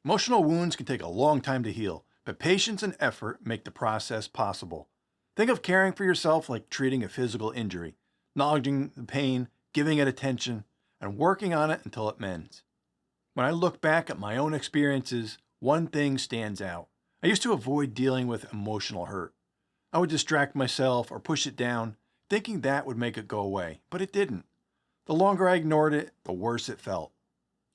Emotional wounds can take a long time to heal, but patience and effort make the process possible. Think of caring for yourself like treating a physical injury, acknowledging the pain, giving it attention, and working on it until it mends. When I look back at my own experiences, one thing stands out. I used to avoid dealing with emotional hurt. I would distract myself or push it down, thinking that would make it go away, but it didn't. The longer I ignored it, the worse it felt.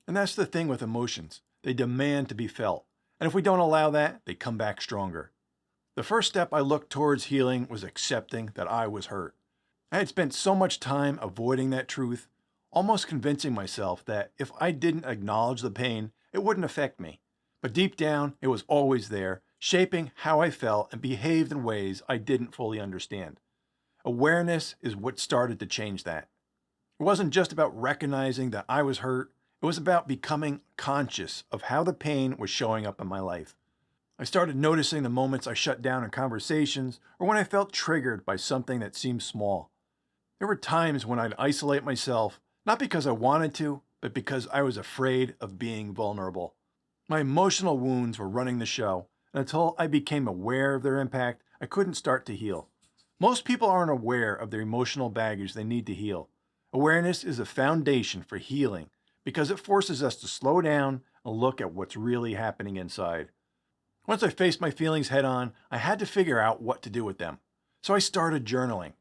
And that's the thing with emotions. They demand to be felt. And if we don't allow that, they come back stronger. The first step I looked towards healing was accepting that I was hurt. I had spent so much time avoiding that truth, almost convincing myself that if I didn't acknowledge the pain, it wouldn't affect me. But deep down, it was always there, shaping how I felt and behaved in ways I didn't fully understand. Awareness is what started to change that. It wasn't just about recognizing that I was hurt, it was about becoming conscious of how the pain was showing up in my life. I started noticing the moments I shut down in conversations or when I felt triggered by something that seemed small. There were times when I'd isolate myself, not because I wanted to, but because I was afraid of being vulnerable. My emotional wounds were running the show, and until I became aware of their impact, I couldn't start to heal. Most people aren't aware of their emotional baggage they need to heal. Awareness is a foundation for healing because it forces us to slow down and look at what's really happening inside. Once I faced my feelings head on, I had to figure out what to do with them. So I started journaling.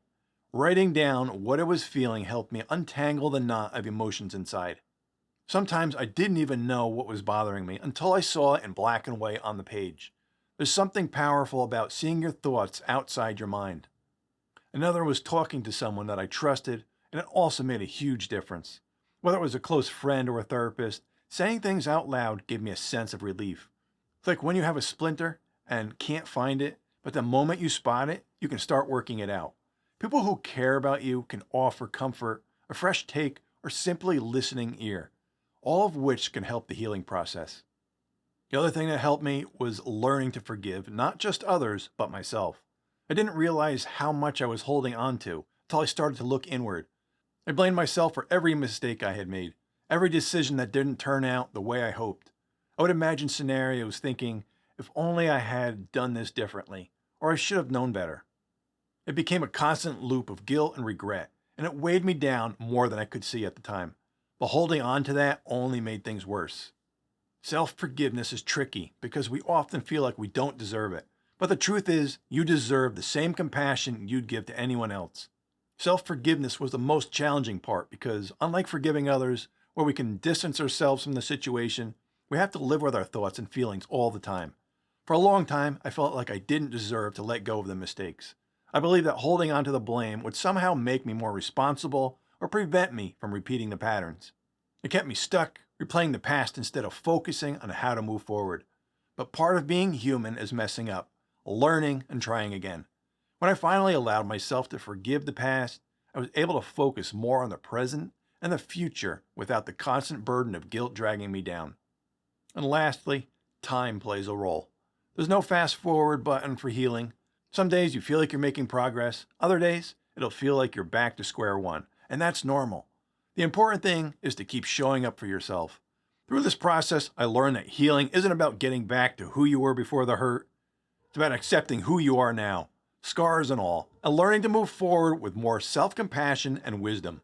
Writing down what I was feeling helped me untangle the knot of emotions inside. Sometimes I didn't even know what was bothering me until I saw it in black and white on the page. There's something powerful about seeing your thoughts outside your mind. Another was talking to someone that I trusted, and it also made a huge difference. Whether it was a close friend or a therapist, saying things out loud gave me a sense of relief. It's like when you have a splinter and can't find it, but the moment you spot it, you can start working it out. People who care about you can offer comfort, a fresh take, or simply listening ear, all of which can help the healing process. The other thing that helped me was learning to forgive not just others, but myself. I didn't realize how much I was holding on to until I started to look inward. I blamed myself for every mistake I had made, every decision that didn't turn out the way I hoped. I would imagine scenarios thinking, if only I had done this differently, or I should have known better. It became a constant loop of guilt and regret, and it weighed me down more than I could see at the time. But holding on to that only made things worse. Self-forgiveness is tricky because we often feel like we don't deserve it. But the truth is, you deserve the same compassion you'd give to anyone else. Self-forgiveness was the most challenging part because, unlike forgiving others, where we can distance ourselves from the situation, we have to live with our thoughts and feelings all the time. For a long time, I felt like I didn't deserve to let go of the mistakes. I believed that holding on to the blame would somehow make me more responsible or prevent me from repeating the patterns. It kept me stuck, replaying the past instead of focusing on how to move forward. But part of being human is messing up, learning, and trying again. When I finally allowed myself to forgive the past, I was able to focus more on the present and the future without the constant burden of guilt dragging me down. And lastly, time plays a role. There's no fast forward button for healing. Some days you feel like you're making progress. Other days, it'll feel like you're back to square one. And that's normal. The important thing is to keep showing up for yourself. Through this process, I learned that healing isn't about getting back to who you were before the hurt. It's about accepting who you are now, scars and all, and learning to move forward with more self-compassion and wisdom.